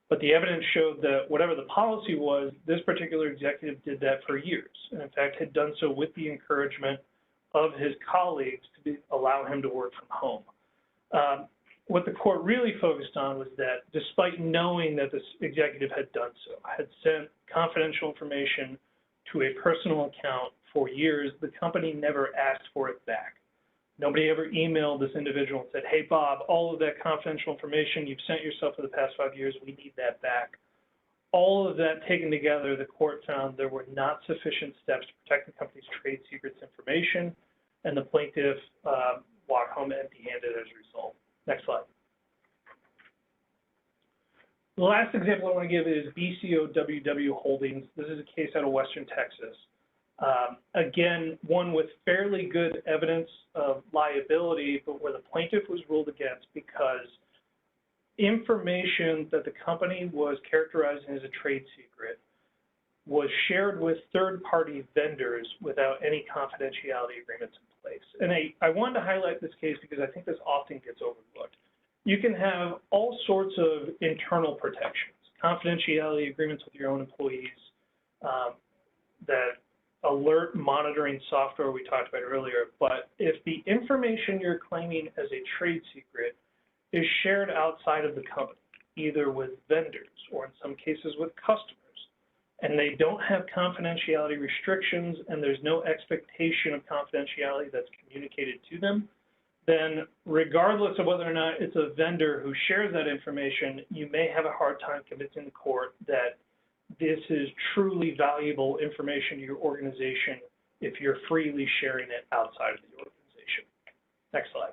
but the evidence showed that whatever the policy was, this particular executive did that for years, and in fact had done so with the encouragement of his colleagues to allow him to work from home. What the court really focused on was that despite knowing that this executive had done so, had sent confidential information to a personal account for years, the company never asked for it back. Nobody ever emailed this individual and said, hey, Bob, all of that confidential information you've sent yourself for the past 5 years, we need that back. All of that taken together, the court found there were not sufficient steps to protect the company's trade secrets information, and the plaintiff walked home empty-handed as a result. Next slide. The last example I want to give is BCOWW Holdings. This is a case out of Western Texas. Again, one with fairly good evidence of liability, but where the plaintiff was ruled against because information that the company was characterizing as a trade secret was shared with third-party vendors without any confidentiality agreements in place. And I wanted to highlight this case because I think this often gets overlooked. You can have all sorts of internal protections, confidentiality agreements with your own employees, that alert monitoring software we talked about earlier, but if the information you're claiming as a trade secret is shared outside of the company, either with vendors or in some cases with customers, and they don't have confidentiality restrictions and there's no expectation of confidentiality that's communicated to them, then regardless of whether or not it's a vendor who shares that information, you may have a hard time convincing the court that this is truly valuable information to your organization if you're freely sharing it outside of the organization. Next slide.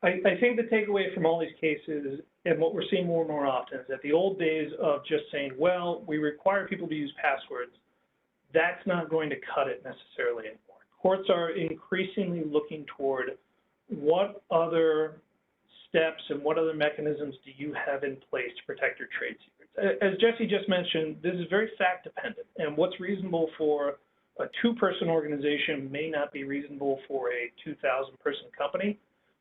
I think the takeaway from all these cases, and what we're seeing more and more often, is that the old days of just saying, well, we require people to use passwords, that's not going to cut it necessarily anymore. Courts are increasingly looking toward what other steps and what other mechanisms do you have in place to protect your trade secrets? As Jesse just mentioned, this is very fact dependent, and what's reasonable for a 2-person organization may not be reasonable for a 2,000-person company.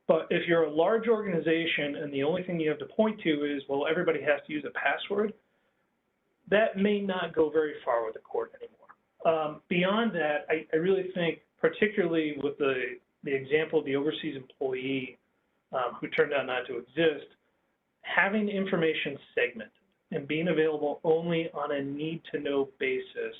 But if you're a large organization and the only thing you have to point to is, well, everybody has to use a password, that may not go very far with the court anymore. Beyond that, I really think, particularly with the example of the overseas employee who turned out not to exist, having information segmented and being available only on a need-to-know basis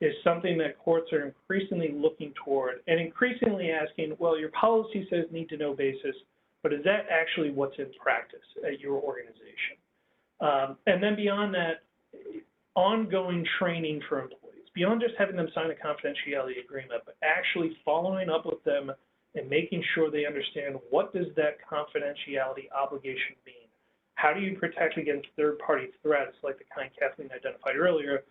is something that courts are increasingly looking toward and increasingly asking, well, your policy says need-to-know basis, but is that actually what's in practice at your organization? And then beyond that, ongoing training for employees, beyond just having them sign a confidentiality agreement, but actually following up with them and making sure they understand what does that confidentiality obligation mean? How do you protect against third-party threats like the kind Kathleen identified earlier?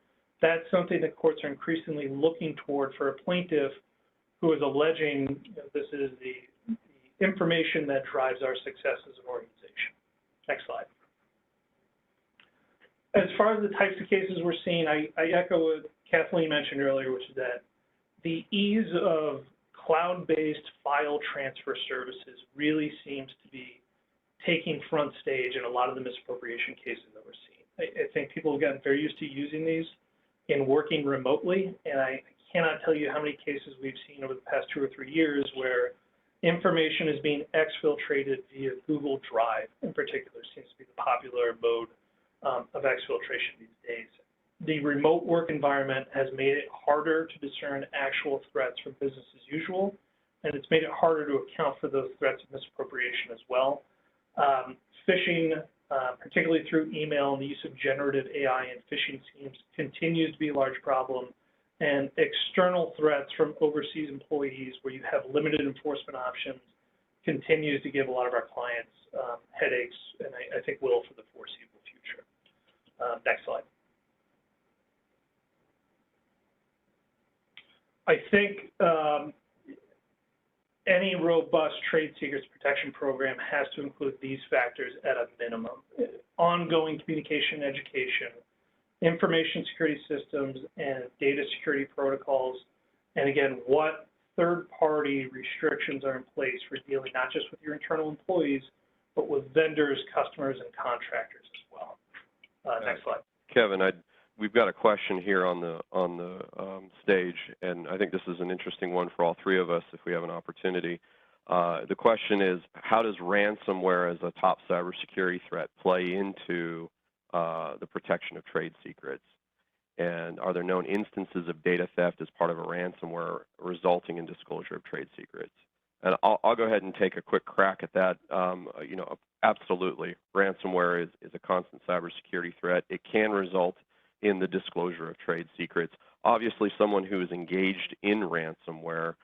That's something that courts are increasingly looking toward for a plaintiff who is alleging this is the information that drives our success as an organization. Next slide. As far as the types of cases we're seeing, I echo what Kathleen mentioned earlier, which is that the ease of cloud-based file transfer services really seems to be taking front stage in a lot of the misappropriation cases that we're seeing. I think people have gotten very used to using these in working remotely, and I cannot tell you how many cases we've seen over the past 2 or 3 years where information is being exfiltrated via Google Drive, in particular, seems to be the popular mode of exfiltration these days. The remote work environment has made it harder to discern actual threats from business as usual, and it's made it harder to account for those threats of misappropriation as well. Phishing, particularly through email, and the use of generative AI and phishing schemes continues to be a large problem. And external threats from overseas employees where you have limited enforcement options continues to give a lot of our clients headaches, and I think will for the foreseeable future. Next slide. I think any robust trade secrets protection program has to include these factors at a minimum: ongoing communication and education, information security systems, and data security protocols. And again, what third-party restrictions are in place for dealing not just with your internal employees, but with vendors, customers, and contractors as well. Next slide. Kevin, we've got a question here on the stage, and I think this is an interesting one for all 3 of us if we have an opportunity. The question is, how does ransomware as a top cybersecurity threat play into the protection of trade secrets? And are there known instances of data theft as part of a ransomware resulting in disclosure of trade secrets? And I'll go ahead and take a quick crack at that. You know, absolutely, ransomware is a constant cybersecurity threat. It can result in the disclosure of trade secrets. Obviously, someone who is engaged in ransomware,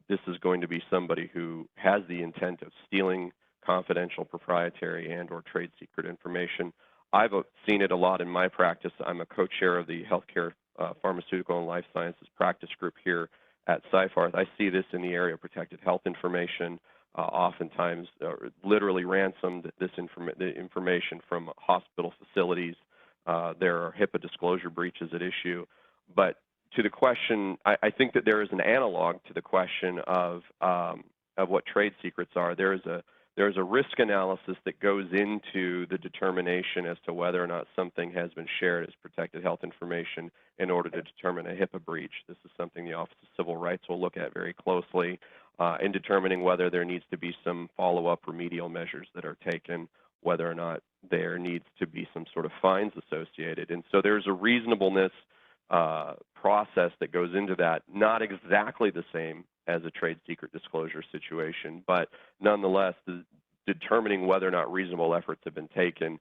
this is going to be somebody who has the intent of stealing confidential, proprietary, and/or trade secret information. I've seen it a lot in my practice. I'm a co-chair of the Healthcare, Pharmaceutical, and Life Sciences practice group here at Seyfarth. I see this in the area of protected health information. Oftentimes, literally ransomed the information from hospital facilities. There are HIPAA disclosure breaches at issue. But to the question, I think that there is an analog to the question of what trade secrets are. There's a risk analysis that goes into the determination as to whether or not something has been shared as protected health information in order to determine a HIPAA breach. This is something the Office of Civil Rights will look at very closely in determining whether there needs to be some follow-up remedial measures that are taken, whether or not there needs to be some sort of fines associated. And so there's a reasonableness process that goes into that, not exactly the same as a trade secret disclosure situation, but nonetheless, determining whether or not reasonable efforts have been taken,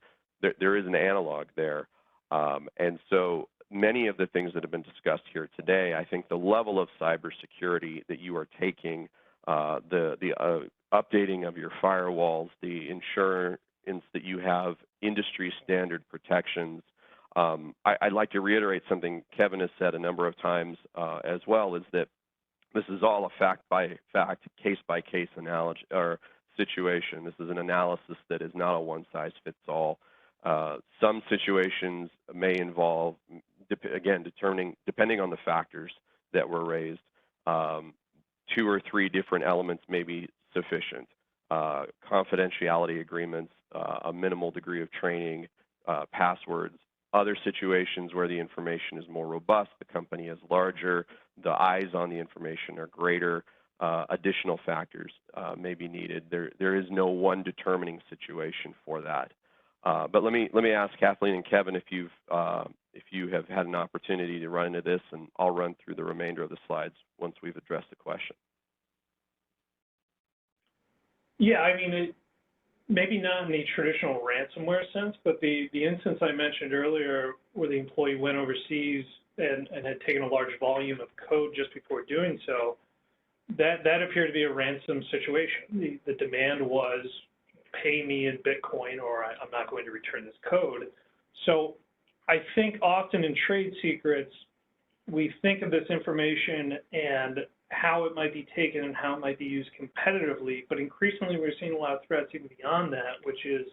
there is an analog there. And so many of the things that have been discussed here today, I think the level of cybersecurity that you are taking, the updating of your firewalls, the insurance that you have industry standard protections. I'd like to reiterate something Kevin has said a number of times as well, is that this is all a fact-by-fact, case-by-case analogy or situation. This is an analysis that is not a one-size-fits-all. Some situations may involve, again, depending on the factors that were raised, 2 or 3 different elements may be sufficient. Confidentiality agreements, a minimal degree of training, passwords. Other situations where the information is more robust, the company is larger, the eyes on the information are greater, additional factors may be needed. There is no one determining situation for that. But let me ask Kathleen and Kevin if you have had an opportunity to run into this, and I'll run through the remainder of the slides once we've addressed the question. Yeah, I mean, maybe not in the traditional ransomware sense, but the instance I mentioned earlier where the employee went overseas and had taken a large volume of code just before doing so, that appeared to be a ransom situation. The demand was, pay me in Bitcoin or I'm not going to return this code. So I think often in trade secrets, we think of this information and how it might be taken and how it might be used competitively, but increasingly we're seeing a lot of threats even beyond that, which is,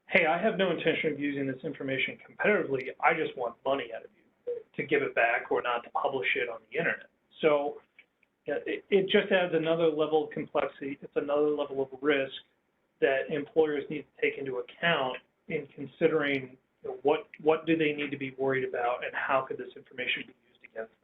hey, I have no intention of using this information competitively. I just want money out of you to give it back or not to publish it on the internet. So it just adds another level of complexity. It's another level of risk that employers need to take into account in considering what do they need to be worried about and how could this information be used against them.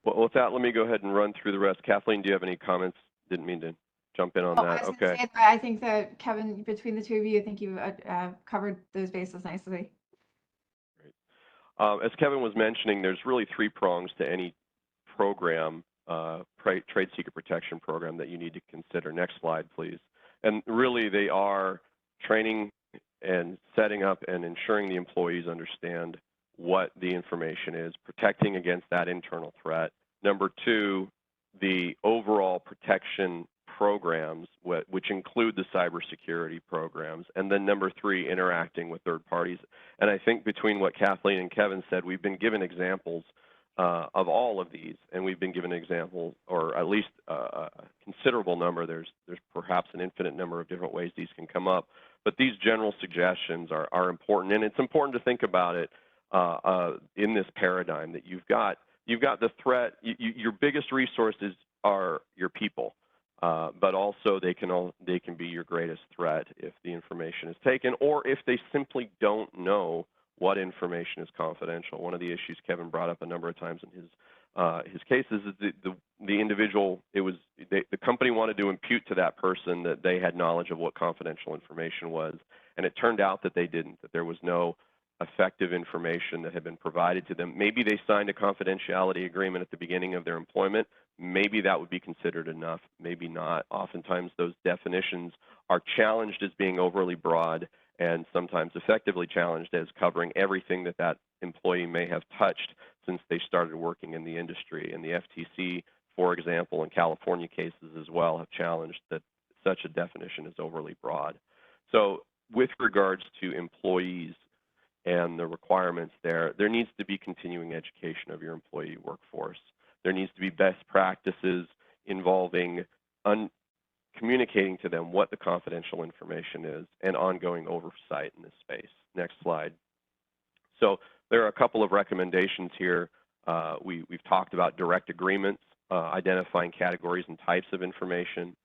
Well, with that, let me go ahead and run through the rest. Kathleen, do you have any comments? Didn't mean to jump in on that. Okay. I think that, Kevin, between the two of you, I think you covered those bases nicely. Great. As Kevin was mentioning, there's really 3 prongs to any program, trade secret protection program that you need to consider. Next slide, please. And really, they are training and setting up and ensuring the employees understand what the information is, protecting against that internal threat. Number 2, the overall protection programs, which include the cybersecurity programs. And then number 3, interacting with third parties. And I think between what Kathleen and Kevin said, we've been given examples of all of these, and we've been given examples, or at least a considerable number. There's perhaps an infinite number of different ways these can come up. But these general suggestions are important, and it's important to think about it in this paradigm that you've got the threat. Your biggest resources are your people, but also they can be your greatest threat if the information is taken, or if they simply don't know what information is confidential. One of the issues Kevin brought up a number of times in his cases is the individual. The company wanted to impute to that person that they had knowledge of what confidential information was, and it turned out that they didn't. That there was no effective information that had been provided to them. Maybe they signed a confidentiality agreement at the beginning of their employment. Maybe that would be considered enough, maybe not. Oftentimes those definitions are challenged as being overly broad and sometimes effectively challenged as covering everything that employee may have touched since they started working in the industry. And the FTC, for example, in California cases as well, have challenged that such a definition is overly broad. So with regards to employees and the requirements there needs to be continuing education of your employee workforce. There needs to be best practices involving communicating to them what the confidential information is and ongoing oversight in this space. Next slide. So there are a couple of recommendations here. We've talked about direct agreements, identifying categories and types of information.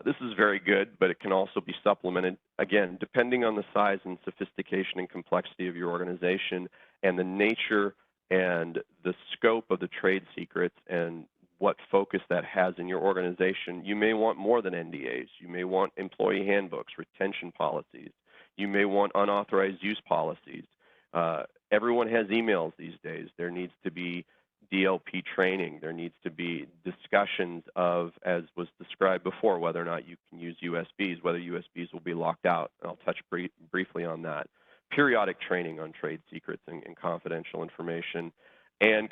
This is very good, but it can also be supplemented, again, depending on the size and sophistication and complexity of your organization and the nature and the scope of the trade secrets and what focus that has in your organization. You may want more than NDAs. You may want employee handbooks, retention policies. You may want unauthorized use policies. Everyone has emails these days. There needs to be DLP training. There needs to be discussions of, as was described before, whether or not you can use USBs, whether USBs will be locked out. And I'll touch briefly on that. Periodic training on trade secrets and confidential information, and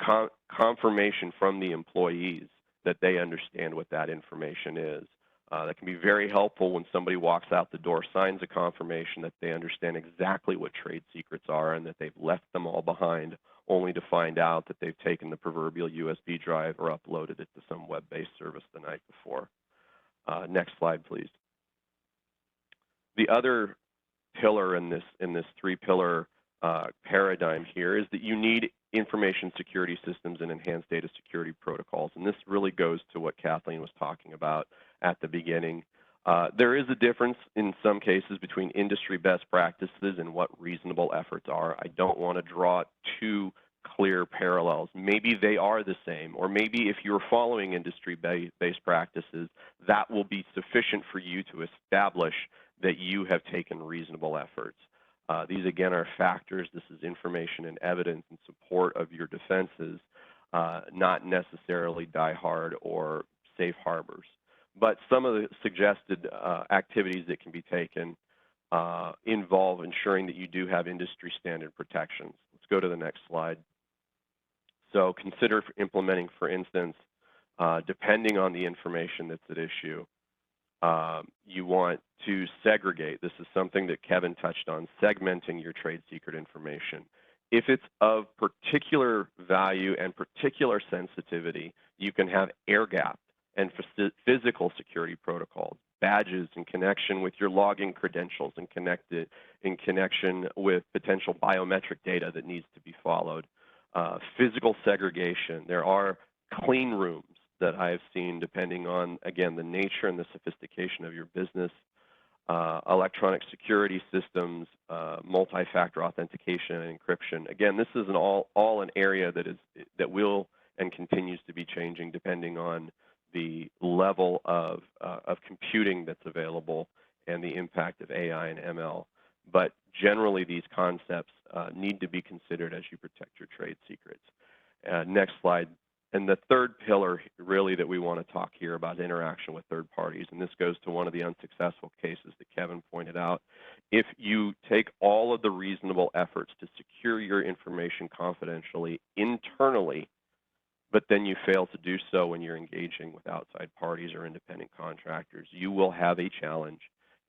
confirmation from the employees that they understand what that information is. That can be very helpful when somebody walks out the door, signs a confirmation that they understand exactly what trade secrets are and that they've left them all behind, only to find out that they've taken the proverbial USB drive or uploaded it to some web-based service the night before. Next slide, please. The other pillar in this three-pillar paradigm here is that you need information security systems and enhanced data security protocols. And this really goes to what Kathleen was talking about at the beginning. There is a difference in some cases between industry best practices and what reasonable efforts are. I don't want to draw too clear parallels. Maybe they are the same, or maybe if you're following industry-based practices, that will be sufficient for you to establish that you have taken reasonable efforts. These, again, are factors. This is information and evidence in support of your defenses, not necessarily die hard or safe harbors. But some of the suggested activities that can be taken involve ensuring that you do have industry standard protections. Let's go to the next slide. So consider implementing, for instance, depending on the information that's at issue, you want to segregate. This is something that Kevin touched on, segmenting your trade secret information. If it's of particular value and particular sensitivity, you can have air-gapped and physical security protocols, badges in connection with your login credentials and connected in connection with potential biometric data that needs to be followed. Physical segregation. There are clean rooms that I've seen depending on, again, the nature and the sophistication of your business, electronic security systems, multi-factor authentication and encryption. Again, this is all an area that will and continues to be changing depending on the level of computing that's available and the impact of AI and ML. But generally, these concepts need to be considered as you protect your trade secrets. Next slide. And the third pillar really that we want to talk here about interaction with third parties, and this goes to one of the unsuccessful cases that Kevin pointed out. If you take all of the reasonable efforts to secure your information confidentially internally, but then you fail to do so when you're engaging with outside parties or independent contractors, you will have a challenge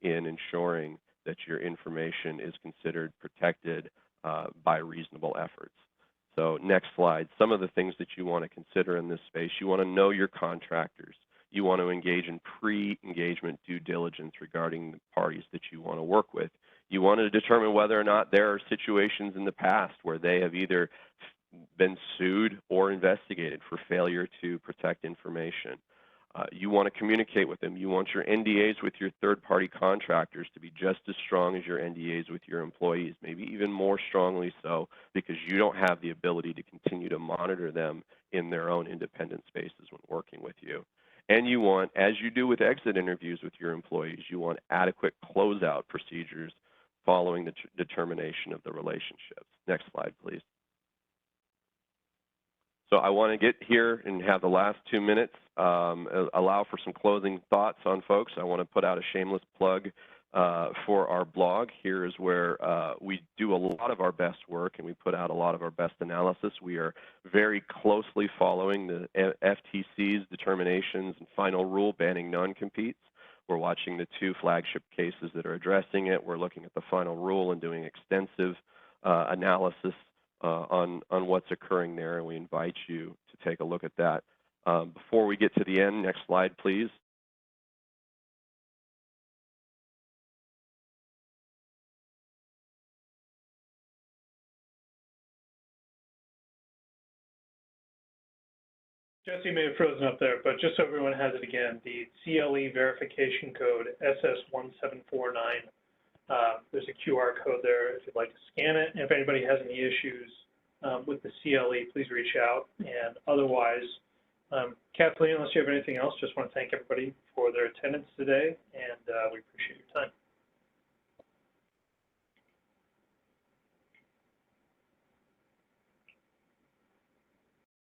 in ensuring that your information is considered protected by reasonable efforts. So next slide, some of the things that you want to consider in this space. You want to know your contractors. You want to engage in pre-engagement due diligence regarding the parties that you want to work with. You want to determine whether or not there are situations in the past where they have either been sued or investigated for failure to protect information. You want to communicate with them. You want your NDAs with your third-party contractors to be just as strong as your NDAs with your employees, maybe even more strongly so, because you don't have the ability to continue to monitor them in their own independent spaces when working with you. And you want, as you do with exit interviews with your employees, you want adequate closeout procedures following the determination of the relationships. Next slide, please. So I want to get here and have the last 2 minutes allow for some closing thoughts on folks. I want to put out a shameless plug for our blog. Here is where we do a lot of our best work and we put out a lot of our best analysis. We are very closely following the FTC's determinations and final rule banning non-competes. We're watching the 2 flagship cases that are addressing it. We're looking at the final rule and doing extensive analysis on what's occurring there, and we invite you to take a look at that. Before we get to the end, next slide, please. Jesse may have frozen up there, but just so everyone has it again, the CLE verification code SS1749. There's a QR code there if you'd like to scan it. And if anybody has any issues with the CLE, please reach out. And otherwise, Kathleen, unless you have anything else, just want to thank everybody for their attendance today. And